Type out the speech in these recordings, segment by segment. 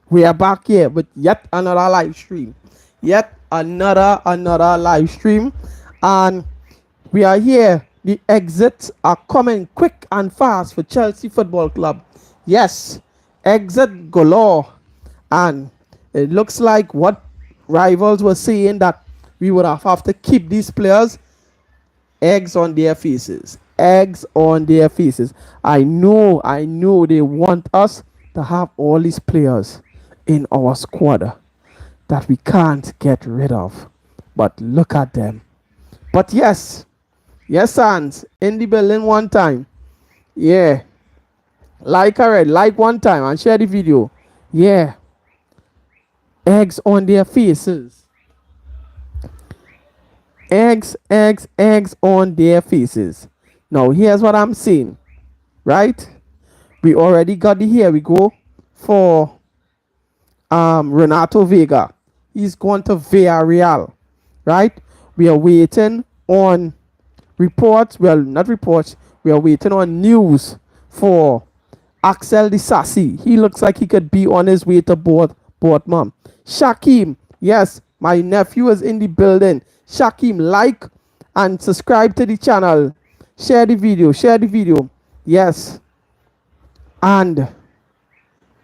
We are back here with yet another live stream. Yet another live stream. And we are here. The exits are coming quick and fast for Chelsea Football Club. Yes, exit galore. And it looks like what rivals were saying that we would have to keep these players. Eggs on their faces. Eggs on their faces. I know they want us to have all these players in our squad that we can't get rid of. But look at them. But yes, Sans, in the building one time. Yeah. Like one time and share the video. Yeah. Eggs on their faces. Eggs on their faces. Now, here's what I'm saying, right? We already got the here we go for Renato Vega. He's gone to Villarreal, right? We are waiting on reports. Well, not reports. We are waiting on news for Axel Disasi. He looks like he could be on his way to Bournemouth. Shakim, yes, my nephew is in the building. Shakim, like and subscribe to the channel. Share the video. Yes. And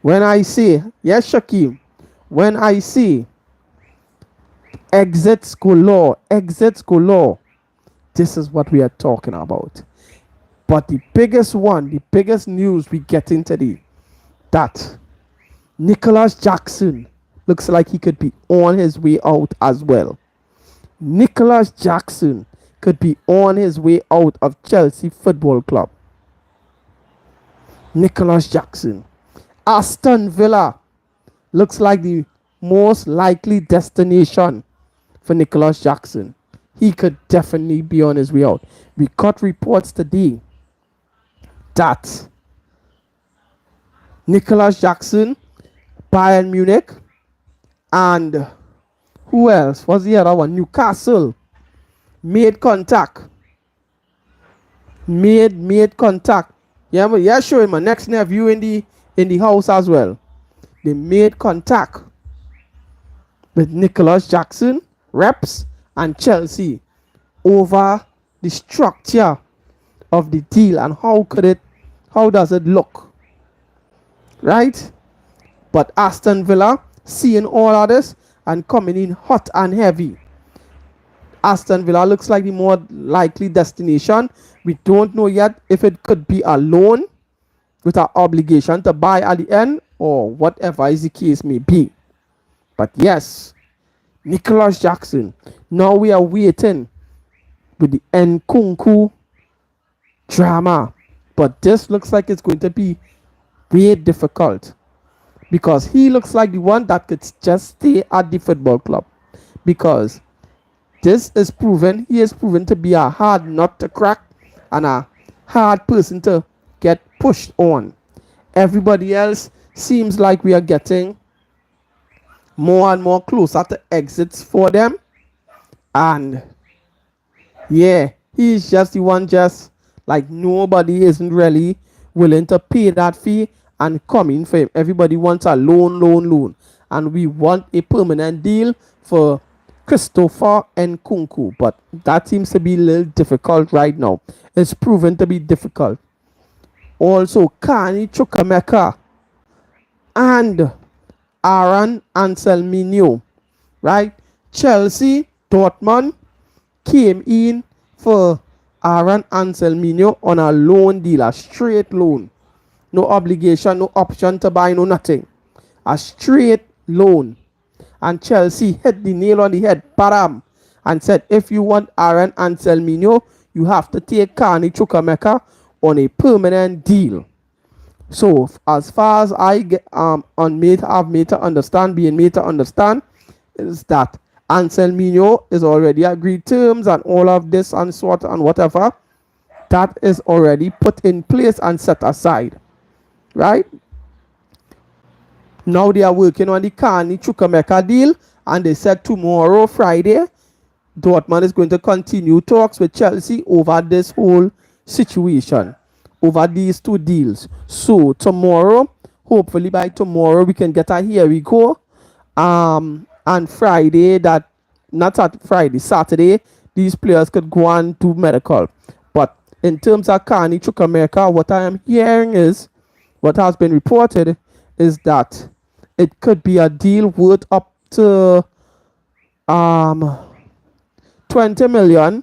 when I say, yes, Shakim, when I say exits galore, this is what we are talking about. But the biggest news we get in today, that Nicholas Jackson looks like he could be on his way out as well. Nicholas Jackson could be on his way out of Chelsea Football Club. Nicholas Jackson. Aston Villa looks like the most likely destination for Nicholas Jackson. He could definitely be on his way out. We got reports today that Nicholas Jackson, Bayern Munich, and who else was the other one? Newcastle made contact. Made contact. Yeah, showing my next nephew in the house as well. They made contact with Nicholas Jackson, reps, and Chelsea over the structure of the deal and how does it look, right? But Aston Villa seeing all of this and coming in hot and heavy. Aston Villa looks like the more likely destination. We don't know yet if it could be a loan with an obligation to buy at the end or whatever is the case may be. But yes, Nicholas Jackson. Now we are waiting with the Nkunku drama. But this looks like it's going to be very difficult because he looks like the one that could just stay at the football club, because he is proven to be a hard nut to crack and a hard person to get pushed on. Everybody else seems like we are getting more and more closer to exits for them. And yeah, he's just the one, just like nobody isn't really willing to pay that fee and come in for him. Everybody wants a loan. And we want a permanent deal for Christopher Nkunku. But that seems to be a little difficult right now. It's proven to be difficult. Also, Carney Chukwuemeka and Aaron Anselminho, right? Chelsea, Dortmund came in for Aaron Anselminho on a loan deal, a straight loan. No obligation, no option to buy, no nothing. A straight loan. And Chelsea hit the nail on the head, param, and said, if you want Aaron Anselminho, you have to take Carney Chukwuemeka on a permanent deal. So, as far as I get being made to understand, is that Anselminho is already agreed terms and all of this and sort and whatever. That is already put in place and set aside. Right? Now they are working on the Carney Chukwuemeka deal, and they said tomorrow, Friday, Dortmund is going to continue talks with Chelsea over this whole situation, over these two deals. So tomorrow, hopefully by tomorrow we can get a here we go. And Friday, that not Friday, Saturday, these players could go and do medical. But in terms of Carney Chukwuemeka, what I am hearing is, what has been reported is that it could be a deal worth up to 20 million,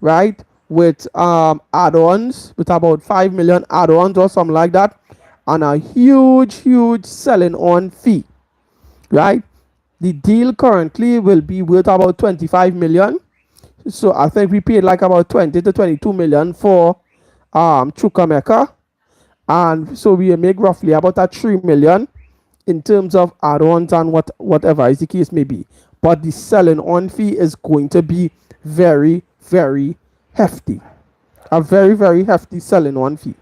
right? With add-ons, with about 5 million add-ons or something like that, and a huge selling on fee, right? The deal currently will be worth about 25 million. So I think we paid like about 20 to 22 million for Chukwuemeka. And so we make roughly about a 3 million in terms of add-ons and whatever is the case may be. But the selling on fee is going to be very hefty. A very hefty selling on fee.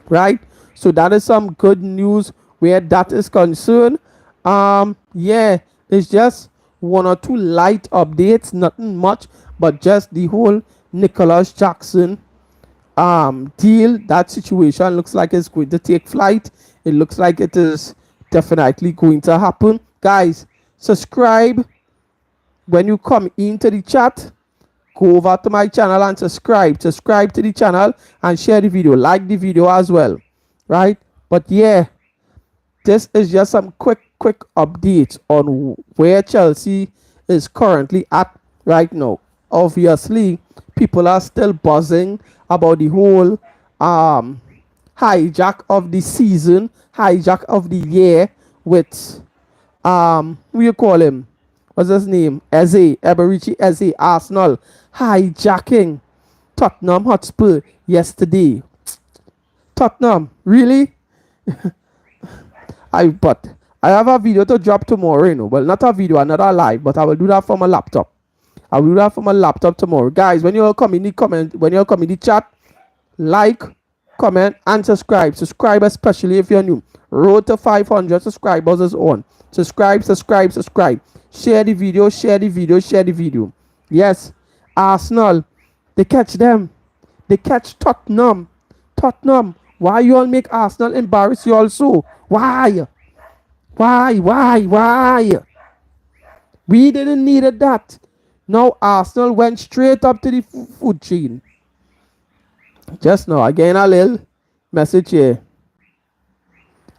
Right? So that is some good news where that is concerned. Yeah, it's just one or two light updates, nothing much, but just the whole Nicholas Jackson deal. That situation looks like it's going to take flight. It looks like it is definitely going to happen. Guys, subscribe when you come into the chat. Go over to my channel and subscribe to the channel and share the video, like the video as well, right? But yeah, this is just some quick updates on where Chelsea is currently at right now. Obviously, people are still buzzing about the whole hijack of the season, hijack of the year with what do you call him? What's his name? Eze, Eberechi Eze, Arsenal hijacking Tottenham Hotspur yesterday. Tottenham, really? But I have a video to drop tomorrow, you know. Well, not a video, another live, but I will do that from a laptop. I will do that from a laptop tomorrow. Guys, when you all come in the comment, when you all come in the chat, like, comment, and subscribe. Subscribe, especially if you're new. Road to 500 subscribers is on. Subscribe. Share the video. Yes, Arsenal, they catch them. They catch Tottenham. Why you all make Arsenal embarrass you also? Why? We didn't need that. Now Arsenal went straight up to the food chain. Just now, again a little message here.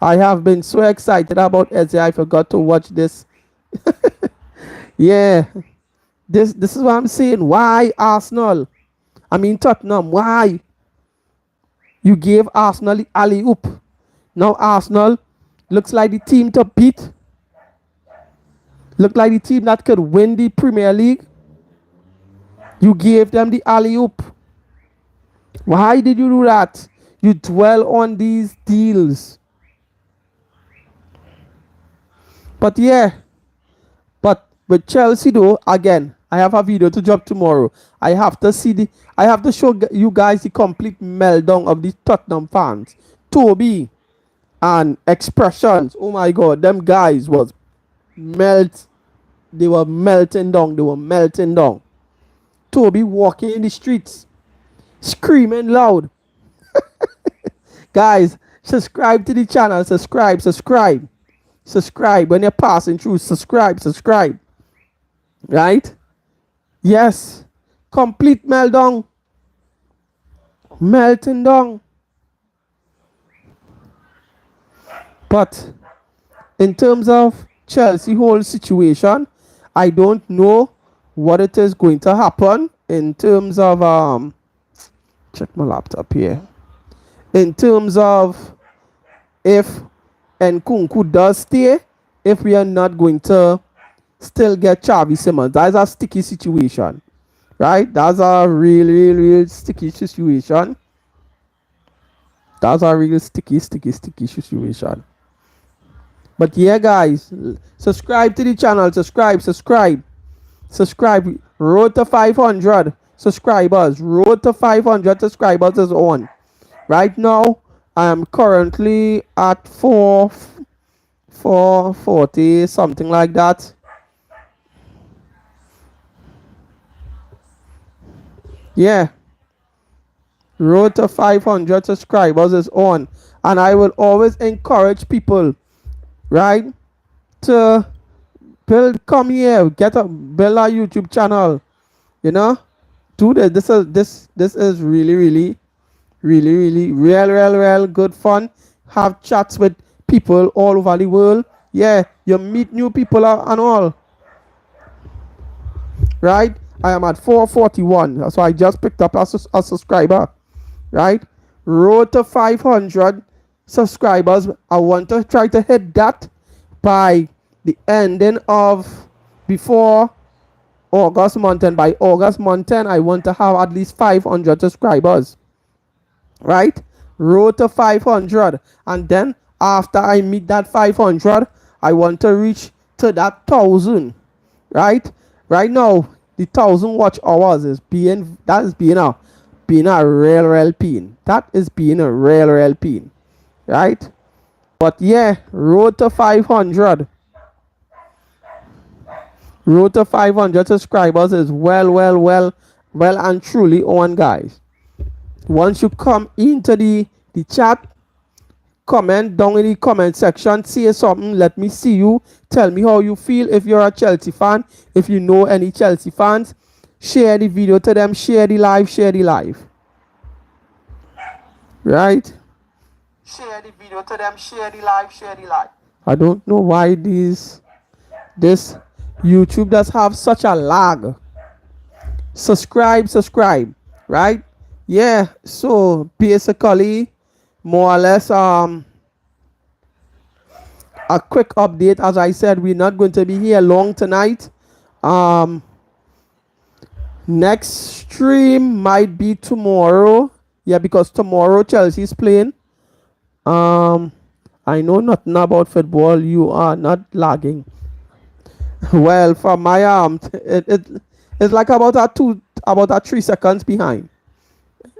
I have been so excited about Eze, I forgot to watch this. Yeah. This is what I'm saying. Why Arsenal? I mean Tottenham. Why? You gave Arsenal the alley-oop. Now Arsenal looks like the team to beat. Look like the team that could win the Premier League. You gave them the alley-oop. Why did you do that? You dwell on these deals. But yeah. But with Chelsea though, again, I have a video to drop tomorrow. I have to show you guys the complete meltdown of the Tottenham fans. Toby and Expressions. Oh my god, them guys was they were melting down. Toby walking in the streets, screaming loud. Guys, subscribe to the channel. Subscribe when you're passing through. Subscribe. Right? Yes. Complete meltdown. Melting down. But in terms of Chelsea whole situation, I don't know what it is going to happen in terms of check my laptop here. In terms of if Nkunku does stay, if we are not going to still get Xavi Simons. That's a sticky situation. Right? That's a real sticky situation. That's a really sticky situation. But yeah, guys, subscribe to the channel. Subscribe. Road to 500 subscribers. Road to 500 subscribers is on. Right now, I am currently at 440, something like that. Yeah. Road to 500 subscribers is on. And I will always encourage people, right, to come here, build a YouTube channel, you know. Do this. This is really, really, really, really real good fun. Have chats with people all over the world. Yeah, you meet new people and all. Right? I am at 441. So I just picked up a subscriber. Right? Road to 500 subscribers. I want to try to hit that by the ending of before August month. And by August month, I want to have at least 500 subscribers. Right? Road to 500. And then after I meet that 500, I want to reach to that 1,000. Right? Right now, the 1,000 watch hours is being a real pain. That is being a real pain. Right? But yeah, road to 500. Road to 500 subscribers is well and truly on, guys. Once you come into the chat, comment down in the comment section, say something, let me see you, tell me how you feel. If you're a Chelsea fan, if you know any Chelsea fans, share the video to them, share the live. Right? Share the video to them, share the live. I don't know why this YouTube does have such a lag. Subscribe, right? Yeah, so basically, more or less, a quick update. As I said, we're not going to be here long tonight. Next stream might be tomorrow. Yeah, because tomorrow Chelsea is playing. I know nothing about football. You are not lagging. Well, for my it's like about 3 seconds behind.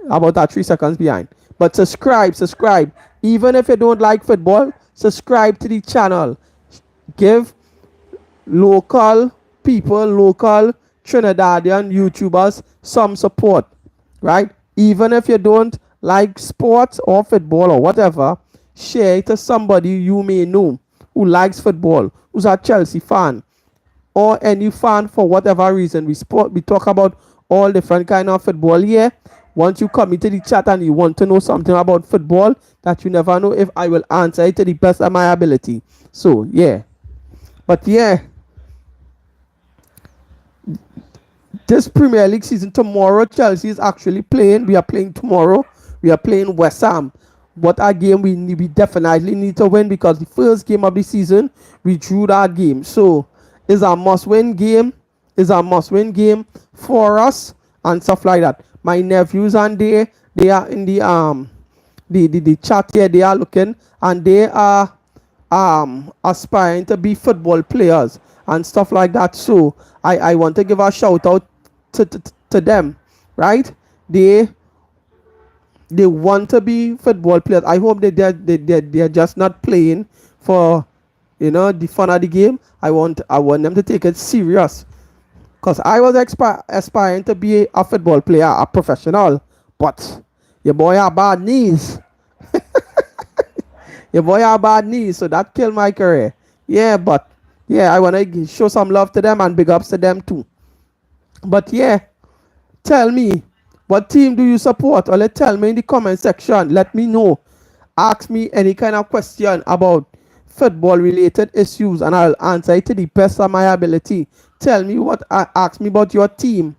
About 3 seconds behind. But subscribe. Even if you don't like football, subscribe to the channel. Give local people, local Trinidadian YouTubers some support, right? Even if you don't like sports or football or whatever, share it to somebody you may know who likes football, who's a Chelsea fan, or any fan for whatever reason. We talk about all different kind of football here. Once you come into the chat and you want to know something about football that you never know, if I will answer it to the best of my ability. So yeah, but yeah, this Premier League season, tomorrow Chelsea is actually playing. We are playing tomorrow. We are playing West Ham. What a game we definitely need to win, because the first game of the season we drew that game. So it's a must-win game. It's a must-win game for us and stuff like that. My nephews and they are in the chat here. They are looking and they are aspiring to be football players and stuff like that. So I want to give a shout out to them, right? They want to be football players. I hope they're just not playing for the fun of the game. I want them to take it serious, because I was aspiring to be a football player, a professional, but your boy had bad knees. Your boy had bad knees, so that killed my career. Yeah, but yeah, I want to show some love to them and big ups to them too. But yeah, tell me, what team do you support? Or tell me in the comment section. Let me know. Ask me any kind of question about football related issues and I'll answer it to the best of my ability. Tell me ask me about your team.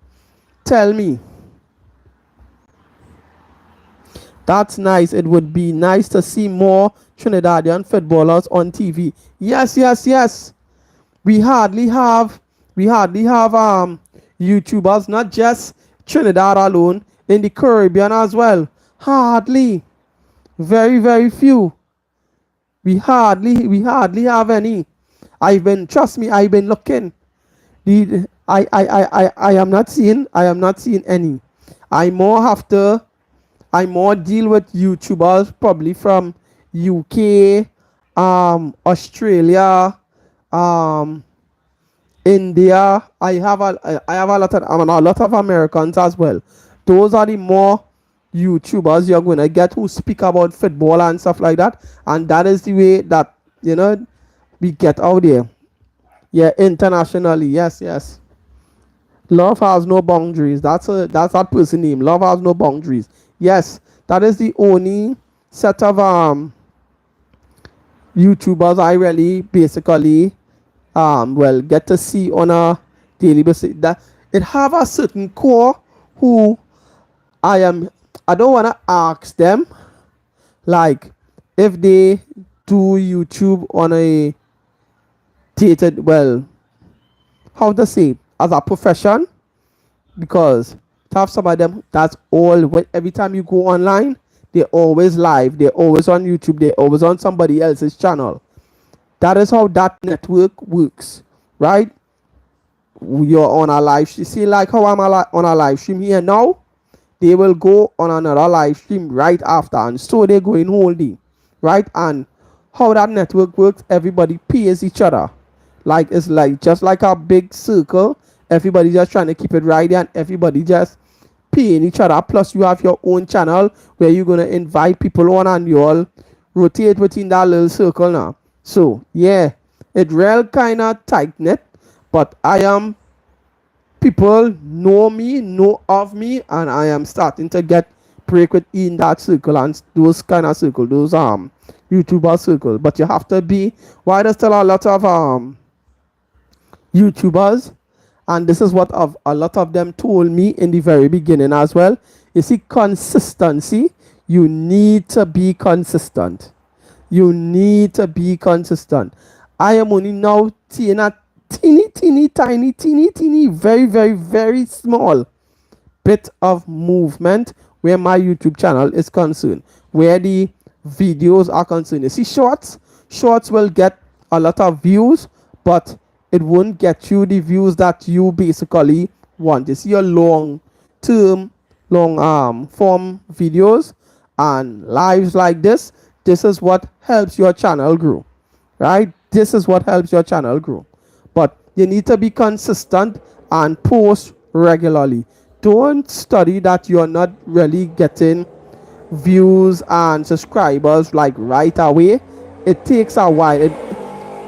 Tell me. That's nice. It would be nice to see more Trinidadian footballers on TV. Yes. We hardly have YouTubers, not just Trinidad alone, in the Caribbean as well. Hardly. Very few. We hardly have any. I've been looking. I am not seeing any. I more deal with YouTubers probably from UK, Australia, India. I have a lot of Americans as well. Those are the more YouTubers you're going to get who speak about football and stuff like that. And that is the way that, we get out there. Yeah, internationally. Yes, yes. Love has no boundaries. That's that person name. Love has no boundaries. Yes, that is the only set of YouTubers I really basically get to see on a daily basis. That it have a certain core who I don't wanna ask them like if they do YouTube on a dated how to say as a profession, because to have some of them that's all every time you go online they're always live, they're always on YouTube, they're always on somebody else's channel. That is how that network works, right? You're on a live, you see like how I'm on a live stream here now, they will go on another live stream right after, and so they're going whole day, right? And how that network works, everybody pays each other. Like it's like just like a big circle, everybody just trying to keep it right there, and everybody just paying each other. Plus you have your own channel where you're gonna invite people on and you all rotate within that little circle now. So yeah, it real kind of tight knit, but I am people know me, know of me, and I am starting to get break within that circle and those kind of circle, those YouTuber circle. But you have to be why there's still a lot of YouTubers, and this is what a lot of them told me in the very beginning as well. You see, consistency. You need to be consistent. You need to be consistent. I am only now seeing a teeny, very, very, very small bit of movement where my YouTube channel is concerned, where the videos are concerned. You see, shorts will get a lot of views, but it won't get you the views that you basically want. You see your long form videos and lives like this. This is what helps your channel grow, right? This is what helps your channel grow. But you need to be consistent and post regularly. Don't study that you're not really getting views and subscribers like right away. It takes a while.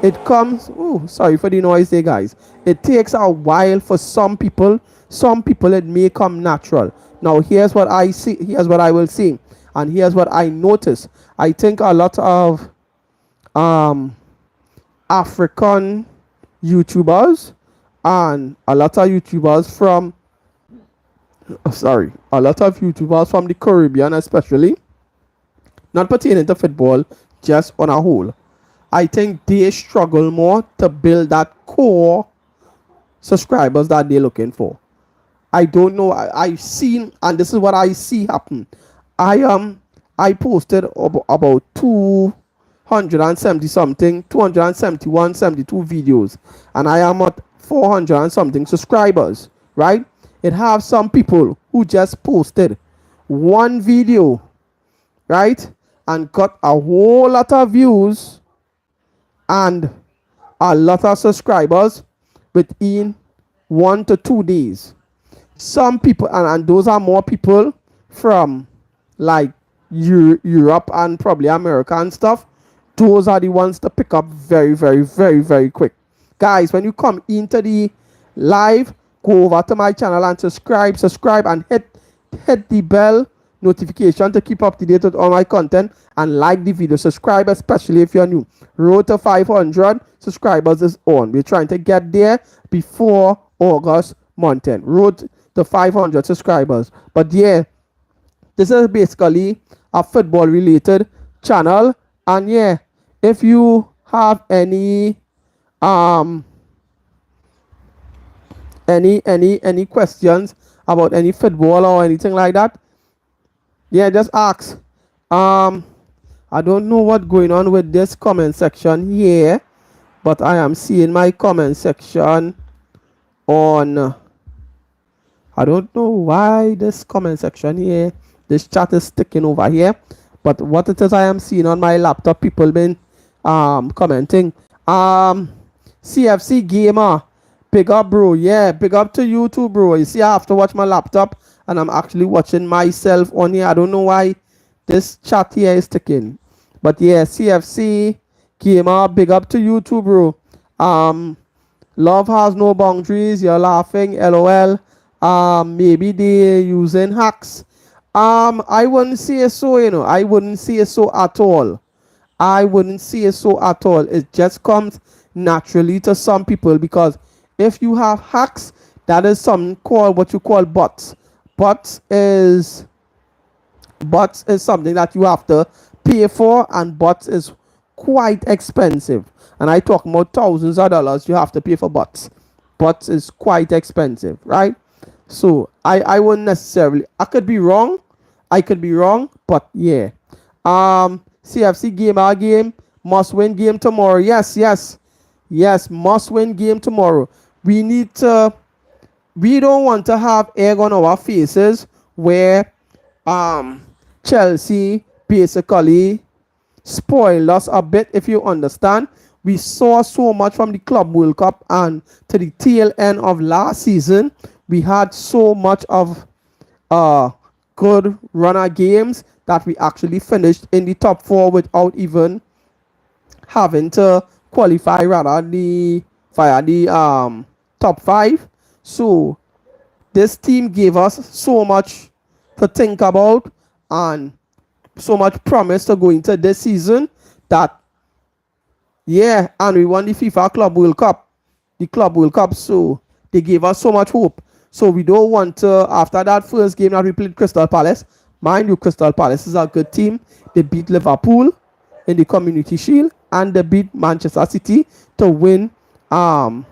It comes, oh, sorry for the noise there, guys. It takes a while for some people. Some people it may come natural. Now here's what I see, here's what I will see, and here's what I notice. I think a lot of African YouTubers and a lot of YouTubers from a lot of YouTubers from the Caribbean especially, not pertaining to football, just on a whole, I think they struggle more to build that core subscribers that they're looking for. I don't know. I've seen, and this is what I see happen. I posted about 270 something, 271, 72 videos, and I am at 400 and something subscribers, right? It have some people who just posted one video, right, and got a whole lot of views and a lot of subscribers within 1 to 2 days. Some people, and those are more people from like Europe and probably America and stuff. Those are the ones to pick up very, very, very, very quick. Guys, when you come into the live, go over to my channel and subscribe and hit the bell notification to keep up to date with all my content, and like the video. Subscribe, especially if you're new. Road to 500 subscribers is on. We're trying to get there before August month end. Road to 500 subscribers. But yeah, this is basically a football related channel, and yeah, if you have any questions about any football or anything like that, yeah, just ask. I don't know what's going on with this comment section here, but I am seeing my comment section on, I don't know why this comment section here, this chat is sticking over here, but what it is, I am seeing on my laptop, people been commenting. CFC Gamer, big up, bro. Yeah, big up to you too, bro. You see, I have to watch my laptop and I'm actually watching myself on here. I don't know why this chat here is ticking. But yeah, CFC Gamer, big up to you too, bro. Love has no boundaries. You're laughing, LOL. Maybe they using hacks. I wouldn't say so, you know. I wouldn't say so at all. I wouldn't say so at all. It just comes naturally to some people because if you have hacks, that is something called what you call bots. Bots is something that you have to pay for, and bots is quite expensive. And I talk about thousands of dollars you have to pay for bots. Bots is quite expensive, right? So I wouldn't necessarily. I could be wrong. But yeah. CFC Gamer game, must win game tomorrow. Yes, must win game tomorrow. We don't want to have egg on our faces where Chelsea basically spoiled us a bit, if you understand. We saw so much from the Club World Cup, and to the tail end of last season, we had so much of good runner games that we actually finished in the top 4 without even having to qualify via the top 5. So this team gave us so much to think about and so much promise to go into this season that, yeah, and we won the FIFA Club World Cup. The Club World Cup, so they gave us so much hope. So we don't want to, after that first game that we played Crystal Palace, mind you, Crystal Palace is a good team. They beat Liverpool in the Community Shield, and they beat Manchester City to win the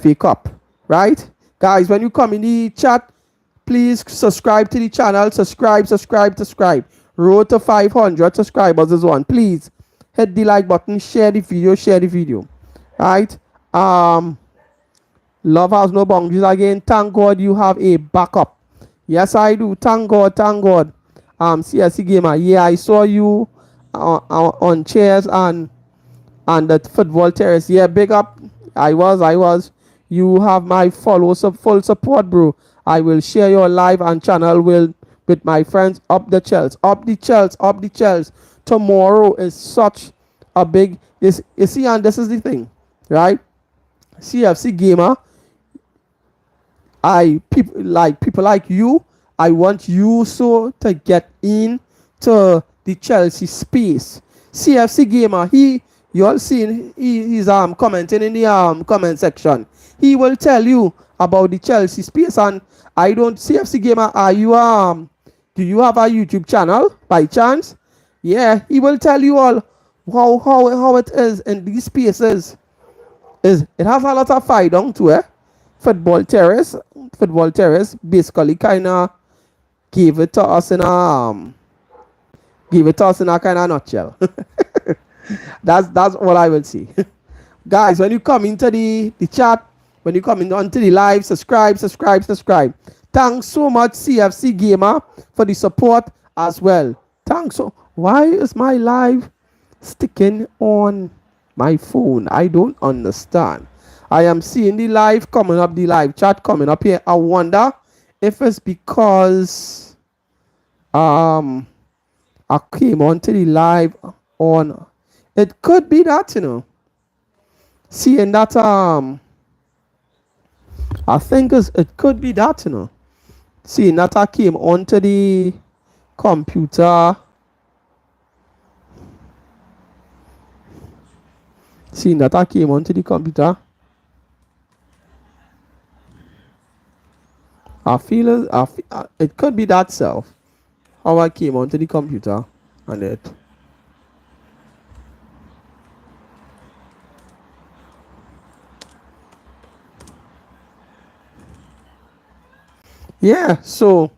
FA Cup, right? Guys, when you come in the chat, please subscribe to the channel. Subscribe. Road to 500 subscribers is on. Please hit the like button, share the video, right? Love has no boundaries again. Thank God you have a backup. Yes, I do. Thank God. CSC Gamer. Yeah, I saw you on chairs and the football terrace. Yeah, big up. I was. You have my full support, bro. I will share your live and channel with my friends. Up the Chels. Tomorrow is such a big. You see, and this is the thing, right? CFC Gamer. People like you, I want you so to get into the Chelsea space. CFC Gamer, you all seen he's commenting in the comment section. He will tell you about the Chelsea space, and I don't. CFC Gamer, do you have a YouTube channel by chance? Yeah, he will tell you all how it is in these spaces. It has a lot of fight down to it. Football Terrace basically kind of gave it to us in a kind of nutshell. that's all I will say. Guys, when you come into the chat, when you come onto the live, subscribe. Thanks so much, CFC Gamer, for the support as well. Thanks. So why is my live sticking on my phone? I don't understand. I am seeing the live coming up, the live chat coming up here. I wonder if it's because I came onto the live on. It could be that, you know. Seeing that I think it could be that, you know. Seeing that I came onto the computer. Seeing that I came onto the computer. I feel it could be that self. How I came onto the computer and it. Yeah, so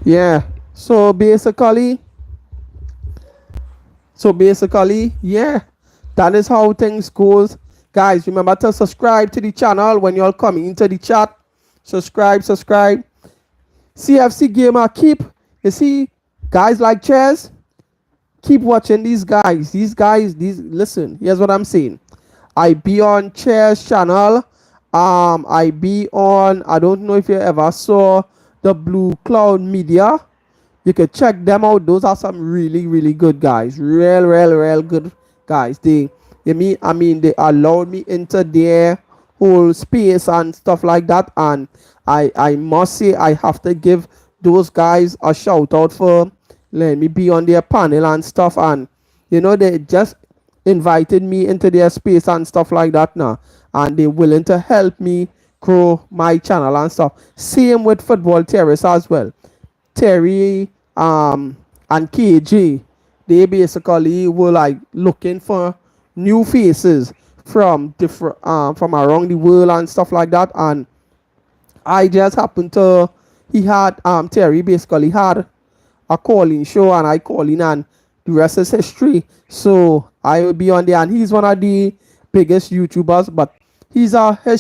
yeah, so basically, yeah, that is how things goes. Guys, remember to subscribe to the channel when you're coming into the chat. Subscribe. CFC Gamer, you see, guys like chairs, keep watching these guys. Listen, here's what I'm saying. I be on Chair's channel. I be on, I don't know if you ever saw the Blue Cloud Media. You can check them out. Those are some really, really good guys. Real good guys. They allowed me into their whole space and stuff like that. And I must say, I have to give those guys a shout out for letting me be on their panel and stuff. And, they just invited me into their space and stuff like that now. And they're willing to help me grow my channel and stuff. Same with Football Terrace as well. Terry and KJ, they basically were like looking for new faces from different from around the world and stuff like that. And I just happened to Terry basically had a calling show, and I call in, and the rest is history. So I will be on there, and he's one of the biggest YouTubers, but his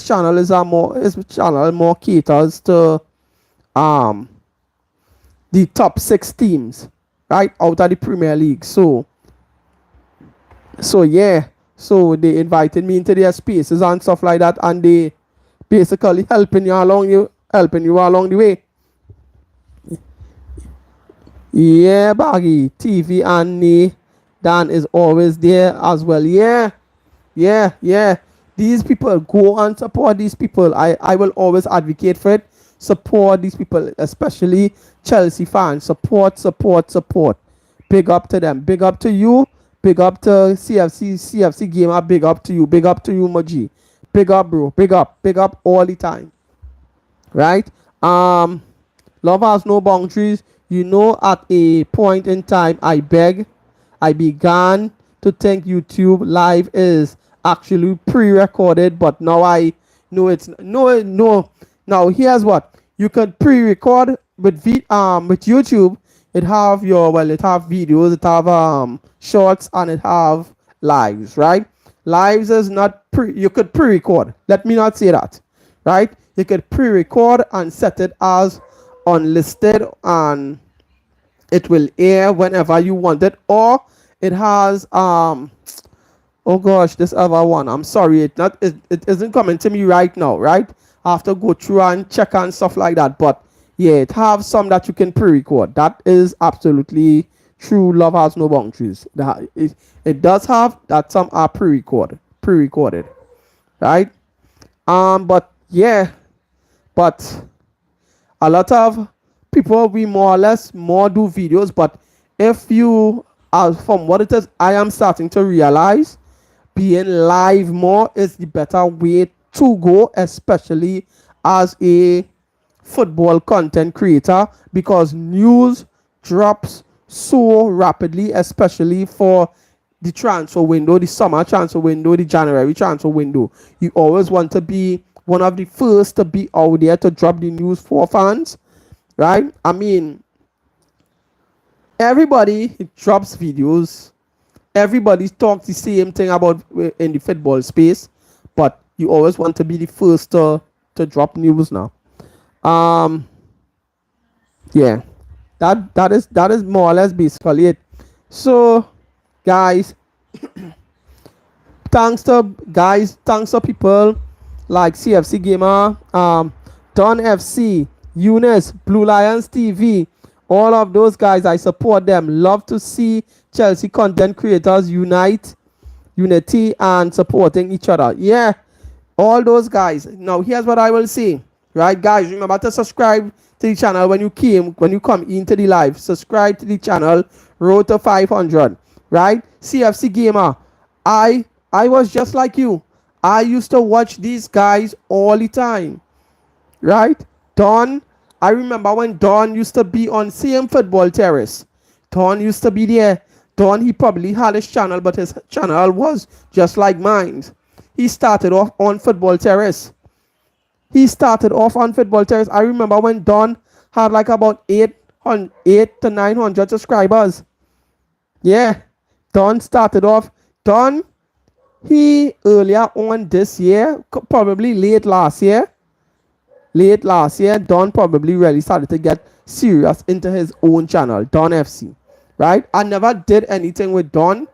channel more caters to the top 6 teams, right, out of the Premier League. So yeah, so they invited me into their spaces and stuff like that, and they basically helping you along the way. Yeah, Baggy TV and Dan is always there as well. Yeah. These people, go and support these people. I will always advocate for it. Support these people, especially Chelsea fans. Support. Big up to them. Big up to you. Big up to CFC Gamer. Big up to you. Big up to you, Maji. Big up, bro. Big up all the time. Right? Love has no boundaries. At a point in time, I began to think YouTube Live is actually pre-recorded, but now I know it's no. Now here's what you can pre-record with YouTube. It have videos, it have shorts, and it have lives, right? Lives is not you could pre-record. Let me not say that, right? You could pre-record and set it as unlisted, and it will air whenever you want it. Or it has oh gosh, this other one, I'm sorry, it isn't coming to me right now, right? I have to go through and check and stuff like that. But yeah, it have some that you can pre-record. That is absolutely true. Love has no boundaries. It does have that some are pre-recorded, right? But yeah, but a lot of people, we more or less do videos. But if you are, from what it is, I am starting to realize being live more is the better way to go, especially as a football content creator, because news drops so rapidly, especially for the transfer window, the summer transfer window, the January transfer window. You always want to be one of the first to be out there to drop the news for fans, right? I mean, everybody drops videos. Everybody talks the same thing about in the football space, but you always want to be the first to drop news now. Yeah, that is more or less basically it. So, guys, thanks to people like CFC Gamer, Don FC, Eunice, Blue Lions TV, all of those guys. I support them. Love to see Chelsea content creators unity and supporting each other. Yeah, all those guys. Now here's what I will say. Right, guys, remember to subscribe to the channel when you come into the live. Subscribe to the channel. Road to 500. Right, CFC Gamer. I was just like you. I used to watch these guys all the time. Right, Don. I remember when Don used to be on same Football Terrace. Don used to be there. Don, he probably had his channel, but his channel was just like mine. He started off on Football Terrace. I remember when Don had like about 8 to 900 subscribers. Yeah, Don started off. Don, he earlier on this year, probably late last year, Don probably really started to get serious into his own channel, Don FC. right? I never did anything with Don.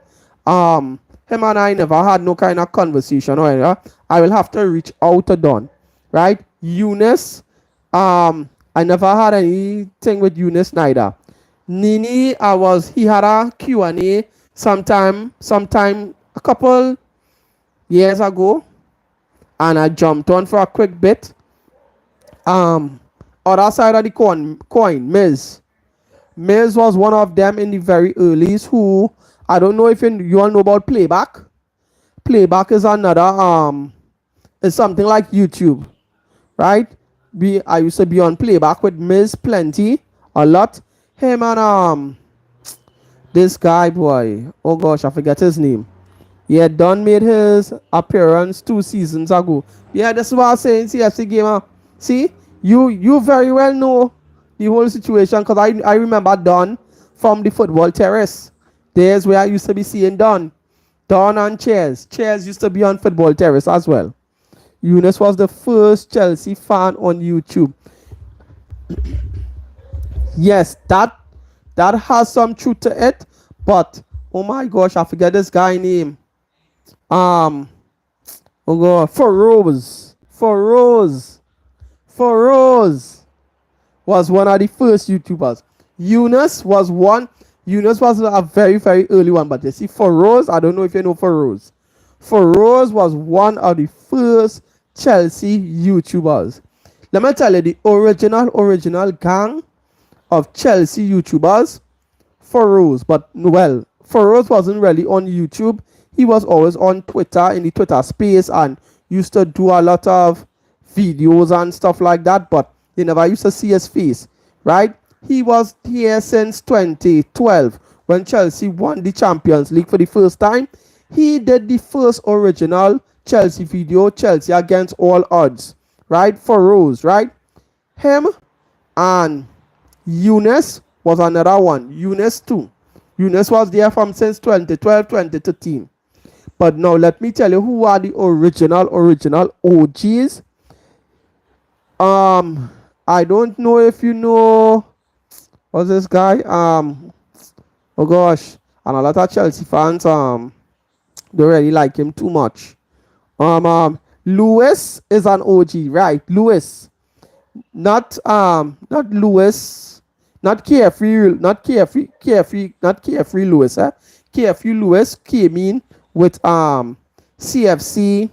Him and I never had no kind of conversation or anything. I will have to reach out to Don, right? Eunice, I never had anything with Eunice neither. Nini, he had a Q&A sometime a couple years ago, and I jumped on for a quick bit. Other side of the coin, Miz. Miz was one of them in the very earlies who, I don't know if you all know about Playback. Playback is another, it's something like YouTube, right? I used to be on Playback with Miz plenty, a lot. Him and this guy, boy, oh gosh, I forget his name. Yeah, Don made his appearance 2 seasons ago. Yeah, that's what I was saying, CFC Gamer. See, you very well know the whole situation, because I remember Don from the Football Terrace. There's where I used to be seeing Don. Don and Chairs. Chairs used to be on Football Terrace as well. Eunice was the first Chelsea fan on YouTube. Yes, that has some truth to it, but oh my gosh, I forget this guy name. Oh god, Feroz was one of the first YouTubers. Eunice was a very, very early one, but you see Feroz, I don't know if you know Feroz. Feroz was one of the first Chelsea YouTubers. Let me tell you, the original gang of Chelsea YouTubers, Feroz. But well, Feroz wasn't really on YouTube. He was always on Twitter, in the Twitter space, and used to do a lot of videos and stuff like that, but you never used to see his face, right? He was here since 2012 when Chelsea won the Champions League for the first time. He did the first original Chelsea video, Chelsea against all odds, right? Feroz, right? Him and Eunice was another one. Eunice too. Eunice was there from since 2012, 2013. But now let me tell you who are the original OGs. I don't know if you know what's this guy. Oh gosh, and a lot of Chelsea fans don't really like him too much. Lewis is an OG, right? Lewis, not Lewis, not carefree Lewis. Carefree Lewis came in with CFC.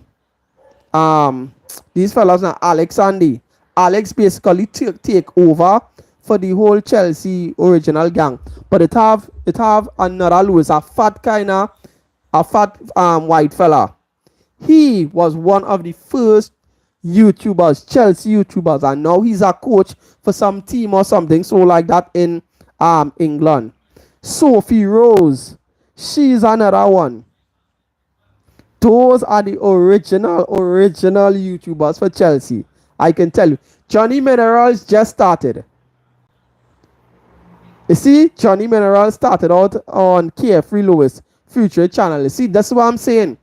These fellas now, Alex Andy. Alex basically take over for the whole Chelsea original gang. But it have another Lewis, a fat white fella. He was one of the first YouTubers, Chelsea YouTubers, and now he's a coach for some team or something so like that in England. Sophie Rose, she's another one. Those are the original YouTubers for Chelsea. I can tell you. Johnny Minerals just started. You see, Johnny Minerals started out on Carefree Lewis Future channel. You see, that's what I'm saying.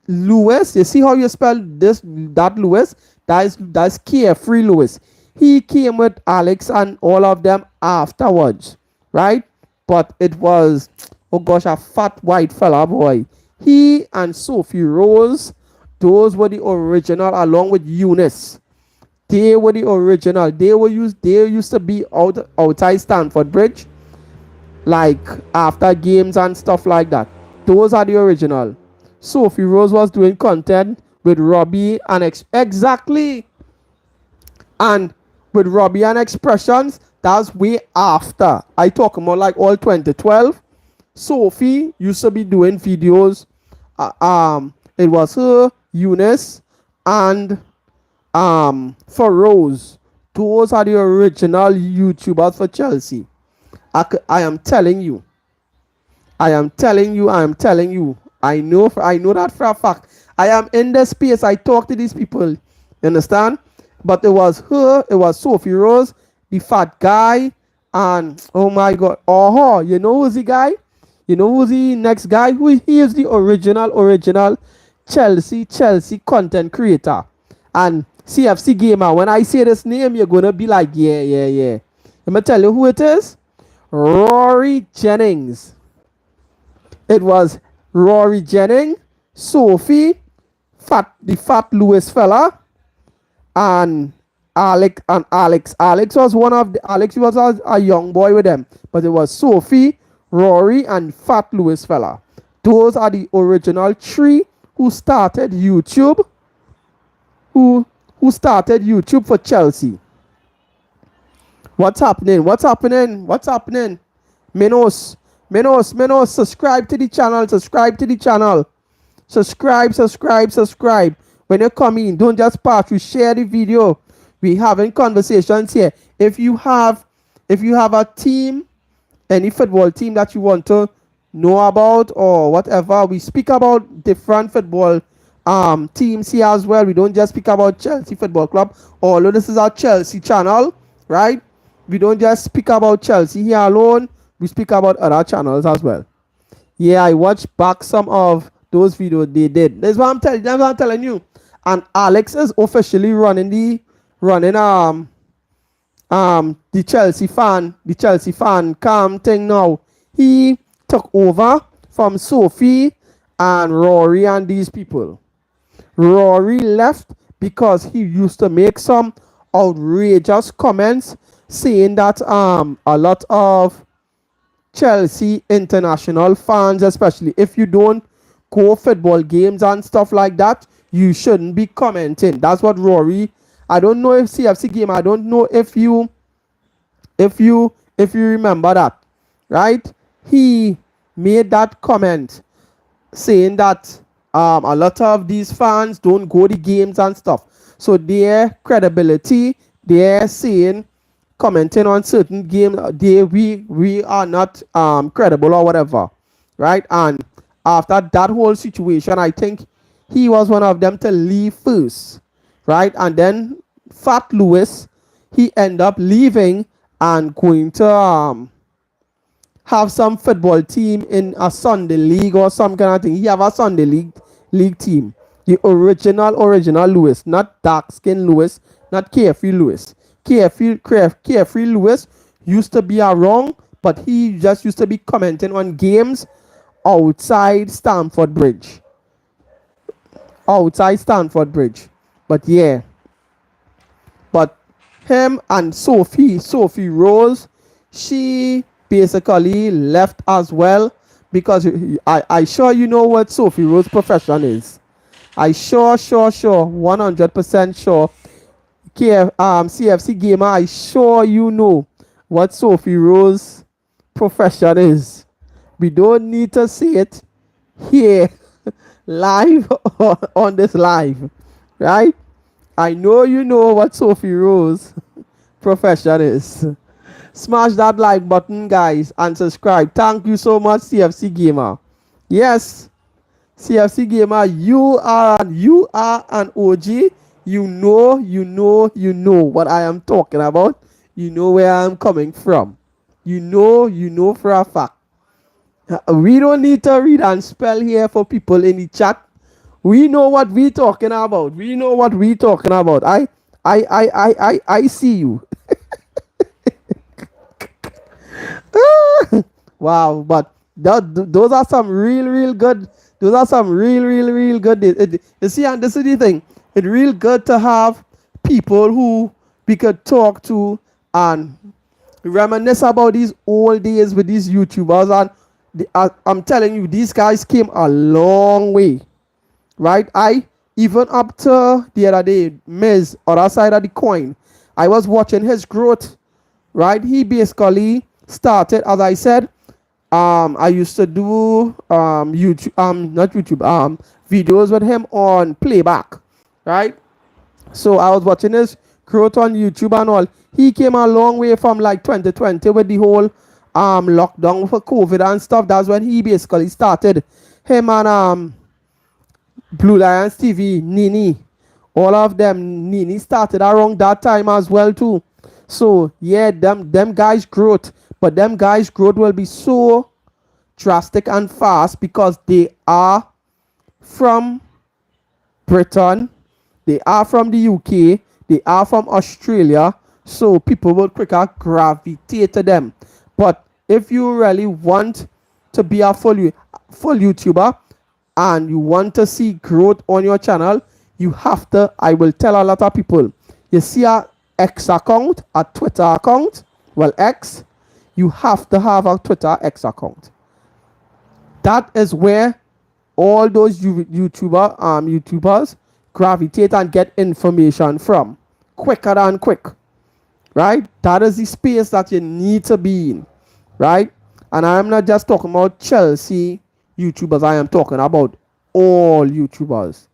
Lewis, you see how you spell that Lewis? That's Carefree Lewis. He came with Alex and all of them afterwards, right? But it was, oh gosh, a fat white fella, boy. He and Sophie Rose, those were the original, along with Eunice. They were the original. They used to be outside Stamford Bridge, like after games and stuff like that. Those are the original. Sophie Rose was doing content with Robbie and exactly. And with Robbie and Expressions, that's way after. I talk about like all 2012. Sophie used to be doing videos. It was her, Eunice, and Feroz. Those are the original YouTubers for Chelsea. I am telling you. I know that for a fact. I am in the space. I talk to these people. You understand? But it was her, it was Sophie Rose, the fat guy, and oh my god. Oh, you know who's the guy? You know who's the next guy? He is the original Chelsea content creator. And CFC Gamer, when I say this name, you're gonna be like, yeah. Let me tell you who it is. Rory Jennings. It was Rory Jennings, Sophie, the fat Lewis fella, and Alex. Alex was one of the Alex was a young boy with them, but it was Sophie, Rory, and fat Lewis fella. Those are the original three who started YouTube. Who started YouTube for Chelsea. What's happening? What's happening? What's happening? Menos. Subscribe to the channel. Subscribe to the channel. Subscribe. When you come in, don't just pass through. Share the video. We having conversations here. If you have a team, any football team that you want to know about or whatever, we speak about different football teams here as well. We don't just speak about Chelsea Football Club, although this is our Chelsea channel, right? We don't just speak about Chelsea here alone. We speak about other channels as well. Yeah, I watched back some of those videos they did. That's what I'm telling you. And Alex is officially running the Chelsea fan cam thing now. He took over from Sophie and Rory and these people. Rory left because he used to make some outrageous comments saying that a lot of Chelsea international fans, especially if you don't go football games and stuff like that, you shouldn't be commenting. That's what Rory. I don't know if CFC game. I don't know if you remember that, right? He made that comment saying that a lot of these fans don't go to games and stuff. So their credibility, they're saying, commenting on certain games, we are not credible or whatever, right? And after that whole situation, I think he was one of them to leave first, right? And then Fat Lewis, he ended up leaving and going to have some football team in a Sunday league or some kind of thing. He have a Sunday league team. The original Lewis, not dark skin Lewis, not Carefree Lewis. Carefree Lewis used to be around, but he just used to be commenting on games outside Stamford Bridge. But yeah. But him and Sophie Rose, she basically left as well because I sure you know what Sophie Rose's profession is. I sure 100% sure CFC gamer, I sure you know what Sophie Rose's profession is. We don't need to see it here live on this live, right? I know you know what Sophie Rose's profession is. Smash that like button, guys, and subscribe. Thank you so much, CFC Gamer. Yes, CFC Gamer, you are an OG. You know what I am talking about. You know where I'm coming from. You know for a fact. We don't need to read and spell here for people in the chat. We know what we talking about. I see you. Wow, but those are some real good. Those are some real good. You see, and this is the thing. It's real good to have people who we could talk to and reminisce about these old days with these YouTubers. And I'm telling you, these guys came a long way, right? I even up to the other day, Miz, other side of the coin, I was watching his growth, right? He basically started, as I said, I used to do videos with him on playback, right? So I was watching his growth on YouTube and all. He came a long way from like 2020 with the whole lockdown for COVID and stuff. That's when he basically started. Him and Blue Lions TV, Nini, all of them. Nini started around that time as well too. So yeah, them guys' growth, but them guys' growth will be so drastic and fast because they are from Britain, they are from the UK, they are from Australia, so people will quicker gravitate to them. But if you really want to be a full YouTuber and you want to see growth on your channel, you have to, I will tell a lot of people, you see a X account, a Twitter account, well, X, you have to have a Twitter X account. That is where all those YouTubers gravitate and get information from quicker than quick, right? That is the space that you need to be in, right? And I am not just talking about Chelsea YouTubers, I am talking about all YouTubers.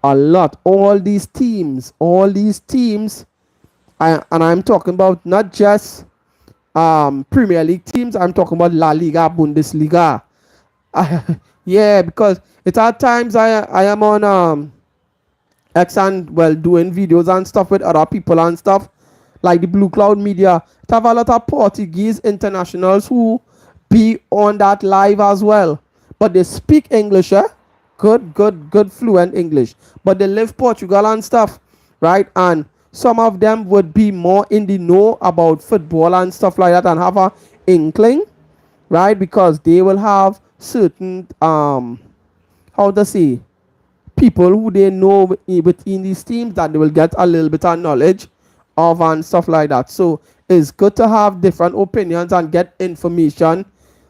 A lot, all these teams, and I'm talking about not just Premier League teams, I'm talking about La Liga, Bundesliga. Yeah, because it's at times I am on X and well doing videos and stuff with other people and stuff like the Blue Cloud Media. It have a lot of Portuguese internationals who be on that live as well, but they speak English, good fluent English, but they live Portugal and stuff, right? And some of them would be more in the know about football and stuff like that and have a inkling, right? Because they will have certain how to say, people who they know within these teams that they will get a little bit of knowledge of and stuff like that. So it's good to have different opinions and get information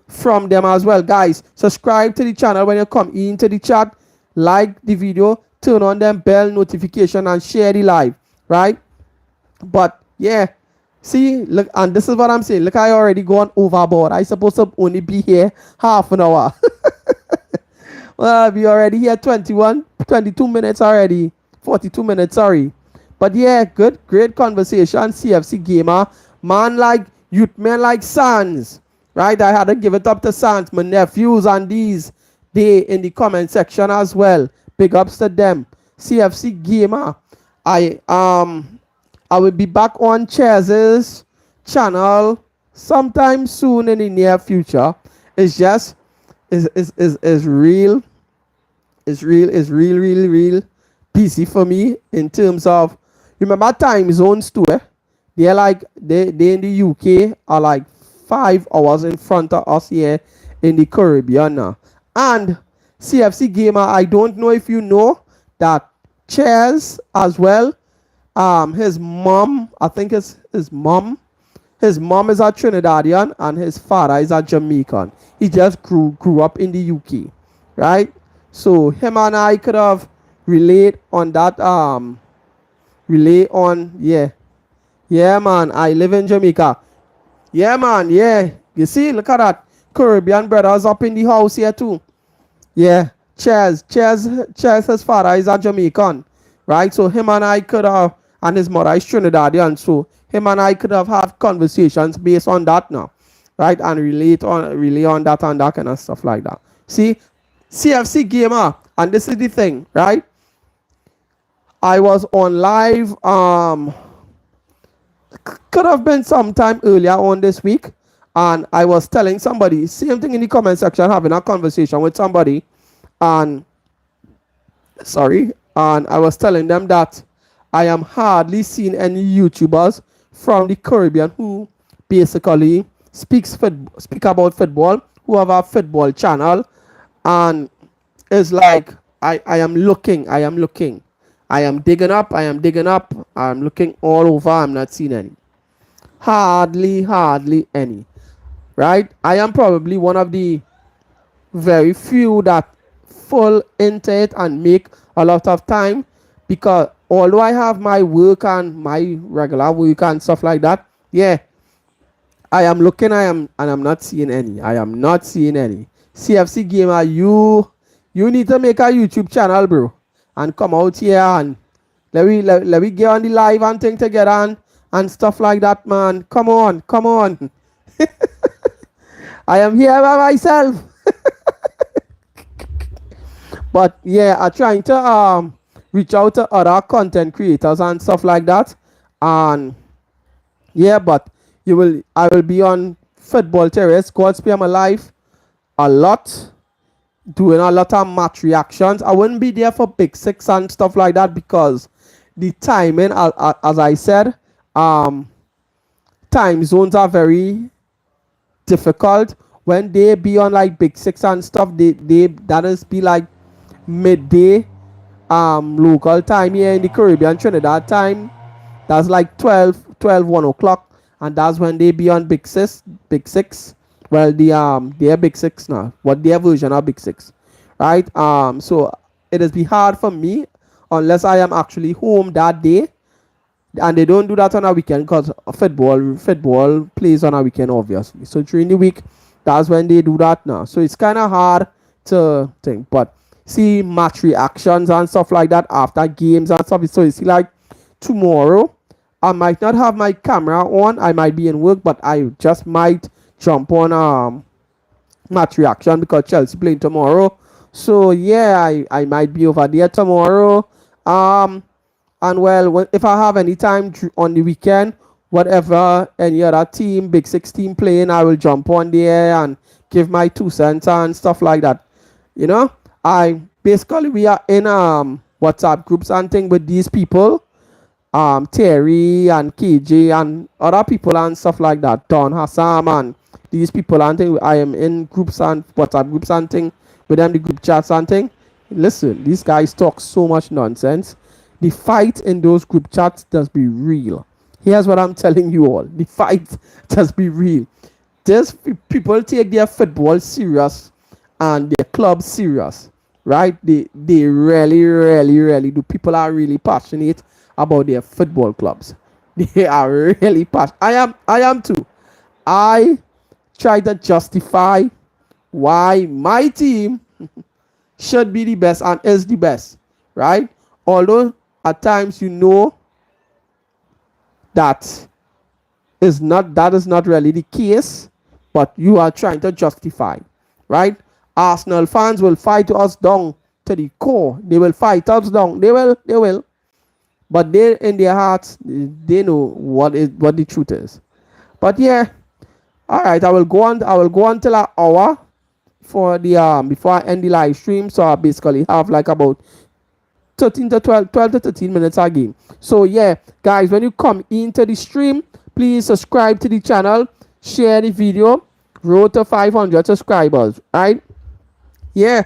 from them as well. Guys, subscribe to the channel when you come into the chat, like the video, turn on them bell notification and share the live, right? But yeah, see, look, and this is what I'm saying. Look, I already gone overboard. I supposed to only be here half an hour. Well, we already here 22 minutes already. 42 minutes, sorry. But yeah, great conversation. CFC Gamer. Man like youth, men like Sans. Right? I had to give it up to Sans, my nephews and these. They in the comment section as well. Big ups to them. CFC Gamer. I will be back on Chez's channel sometime soon in the near future. It's just is real. It's real busy for me in terms of, remember time zones too, they're like they in the UK are like 5 hours in front of us here in the Caribbean now. And CFC Gamer, I don't know if you know that Chez as well, his mom, I think it's his mom is a Trinidadian and his father is a Jamaican. He just grew up in the UK, right? So him and I could have relate on that, yeah man, I live in Jamaica. Yeah man, yeah, you see, look at that, Caribbean brothers up in the house here too. Yeah, Chez, his father is a Jamaican, right? So him and I could have, and his mother is Trinidadian, so him and I could have had conversations based on that now, right? And relay on that and that kind of stuff like that. See, CFC Gamer, and this is the thing, right? I was on live, could have been sometime earlier on this week, and I was telling somebody, same thing in the comment section, having a conversation with somebody, and I was telling them that I am hardly seeing any YouTubers from the Caribbean who basically speak about football, who have a football channel, and it's like I am looking, I am digging up, I'm looking all over, I'm not seeing any. Hardly any. Right? I am probably one of the very few that fall into it and make a lot of time, because although I have my work and my regular work and stuff like that, yeah, I am looking, and I'm not seeing any. CFC Gamer, you need to make a YouTube channel, bro, and come out here and let me get on the live and thing together and stuff like that, man. Come on. I am here by myself. But yeah, I'm trying to reach out to other content creators and stuff like that. And yeah, but I will be on Football Terrace, God Spare My Life, a lot, doing a lot of match reactions. I wouldn't be there for Big Six and stuff like that because the timing, as I said, time zones are very difficult when they be on like Big Six and stuff. They that is be like midday local time here in the Caribbean, Trinidad time. That's like 1 o'clock, and that's when they be on Big Six. Well, their Big Six now, what their version of Big Six, right? So it is be hard for me unless I am actually home that day, and they don't do that on a weekend because football plays on a weekend, obviously. So during the week, that's when they do that now. So it's kind of hard to think, but see match reactions and stuff like that after games and stuff. So you see, like tomorrow, I might not have my camera on. I might be in work, but I just might jump on match reaction because Chelsea playing tomorrow. So yeah, I might be over there tomorrow. And well, if I have any time on the weekend, whatever any other team, Big Six team playing, I will jump on there and give my 2 cents and stuff like that. You know, I basically we are in WhatsApp groups and thing with these people, Terry and KJ and other people and stuff like that, Don Hassam and these people and thing. I am in groups and WhatsApp groups and thing with them, the group chats and thing. Listen, these guys talk so much nonsense. The fight in those group chats does be real. Here's what I'm telling you all. The fight does be real. These people take their football serious and their club serious, right? They really, really, really do. People are really passionate about their football clubs. They are really passionate. I am too. I try to justify why my team should be the best and is the best, right? Although at times you know that is not really the case, but you are trying to justify, right? Arsenal fans will fight us down to the core. They will fight us down. They will. But they in their hearts, they know what the truth is. But yeah, all right. I will go on till an hour for the before I end the live stream. So I basically have like about 12 to 13 minutes again. So yeah, guys, when you come into the stream, please subscribe to the channel, share the video, road to 500 subscribers, right? Yeah,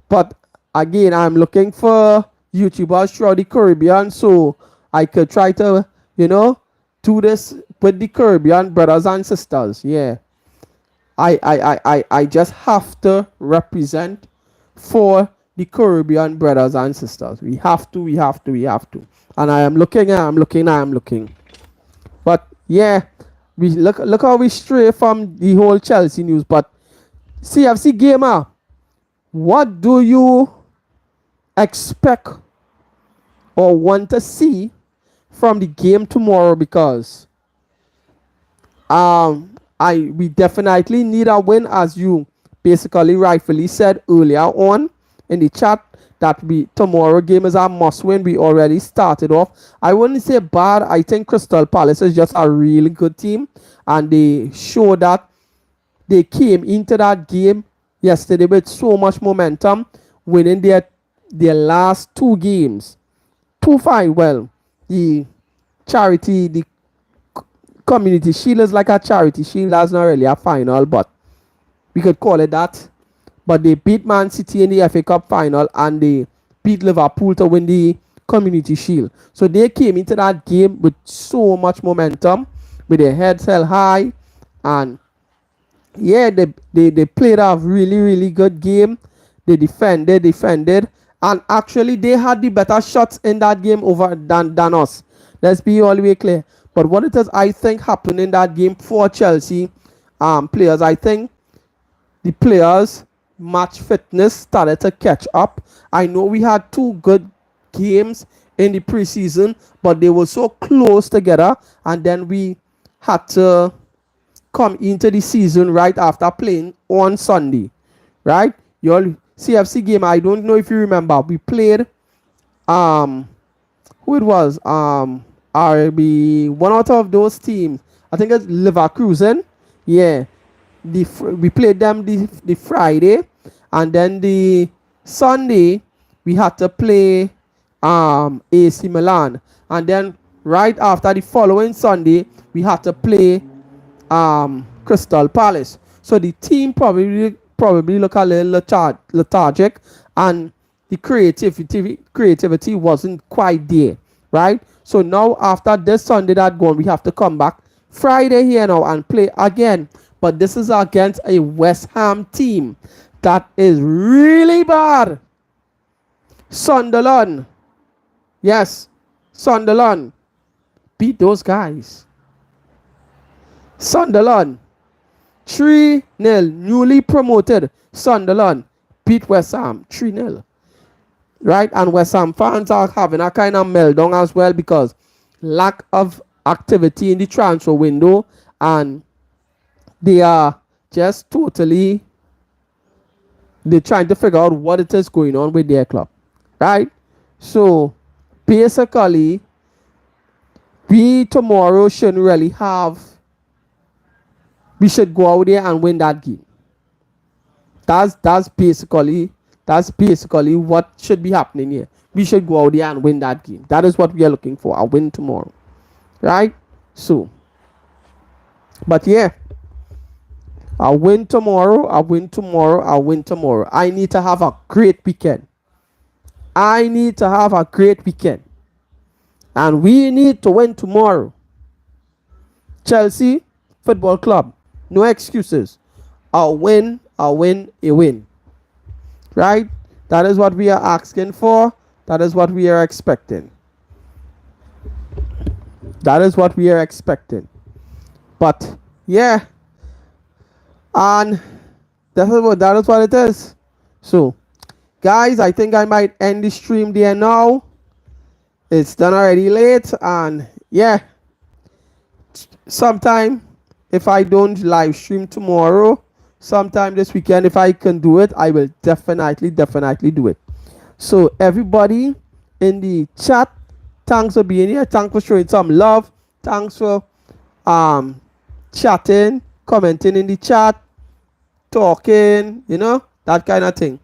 but again, I'm looking for YouTubers throughout the Caribbean, so I could try to, do this with the Caribbean brothers and sisters. Yeah, I just have to represent for the Caribbean brothers and sisters. We have to. And I am looking. But yeah, we look how we stray from the whole Chelsea news. But CFC Gamer, what do you expect or want to see from the game tomorrow? Because we definitely need a win, as you basically rightfully said earlier on in the chat, that tomorrow game is a must win. We already started off, I wouldn't say bad. I think Crystal Palace is just a really good team, and they show that they came into that game yesterday with so much momentum, winning their last 2 games 2-5. Well, the Community Shield is like a charity shield. That's not really a final, but we could call it that. But they beat Man City in the FA Cup final, and they beat Liverpool to win the Community Shield. So they came into that game with so much momentum, with their heads held high, and yeah, they played a really, really good game. They defended, and actually they had the better shots in that game over than us. Let's be all the way clear. But what it is, I think, happened in that game for Chelsea players, I think the players' match fitness started to catch up. I know we had 2 good games in the preseason, but they were so close together, and then we had to come into the season right after playing on Sunday, right? Your CFC game, I don't know if you remember, we played who it was, RB, one out of those teams, I think it's Leverkusen. Yeah, we played them the Friday, and then the Sunday we had to play AC Milan, and then right after the following Sunday we had to play Crystal Palace. So the team probably look a little lethargic, and the creativity wasn't quite there, right? So now after this Sunday that gone, we have to come back Friday here now and play again. But this is against a West Ham team that is really bad. Sunderland. Yes, Sunderland. Beat those guys. Sunderland. 3-0. Newly promoted Sunderland beat West Ham 3-0. Right? And West Ham fans are having a kind of meltdown as well because lack of activity in the transfer window, and they are just totally, they're trying to figure out what it is going on with their club. Right? So basically, we tomorrow shouldn't really have, we should go out there and win that game. That's basically what should be happening here. We should go out there and win that game. That is what we are looking for, a win tomorrow. Right? So, but yeah, I'll win tomorrow. I need to have a great weekend. And we need to win tomorrow. Chelsea Football Club, no excuses. A win. Right? That is what we are asking for. That is what we are expecting. But yeah, and that is what it is. So guys, I think I might end the stream there now. It's done already late, and yeah, sometime if I don't live stream tomorrow, sometime this weekend, if I can do it, I will definitely do it. So everybody in the chat, thanks for being here. Thanks for showing some love. Thanks for chatting, commenting in the chat, talking, that kind of thing.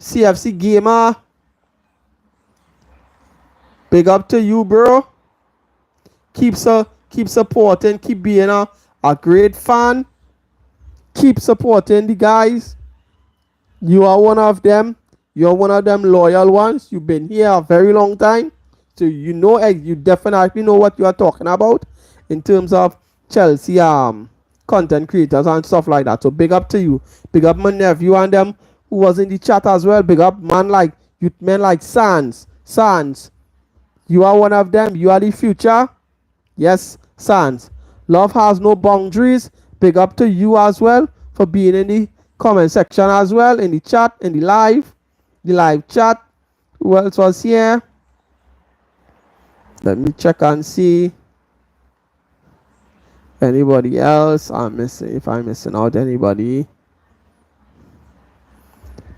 CFC Gamer, big up to you, bro. Keep supporting, keep being a great fan. Keep supporting the guys. You are one of them. You're one of them loyal ones. You've been here a very long time. So you definitely know what you are talking about in terms of Chelsea content creators and stuff like that. So big up to you. Big up my nephew and them who was in the chat as well. Big up men like Sans. You are one of them. You are the future. Yes, Sans. Love has no boundaries. Big up to you as well for being in the comment section as well, in the chat, in the live chat. Who else was here? Let me check and see. Anybody else? If I'm missing out anybody.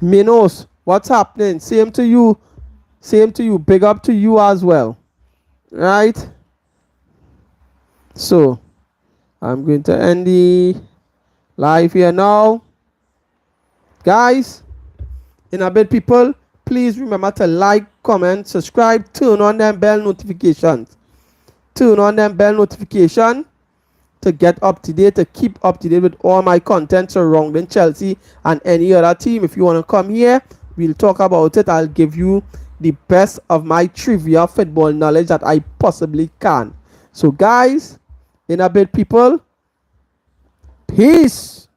Minos, what's happening? Same to you. Big up to you as well. Right? So I'm going to end the live here now. Guys, in a bit, people, please remember to like, comment, subscribe, turn on them bell notifications. To get up to date, to keep up to date with all my content surrounding Chelsea and any other team. If you want to come here, we'll talk about it. I'll give you the best of my trivia football knowledge that I possibly can. So guys, in a bit, people, peace.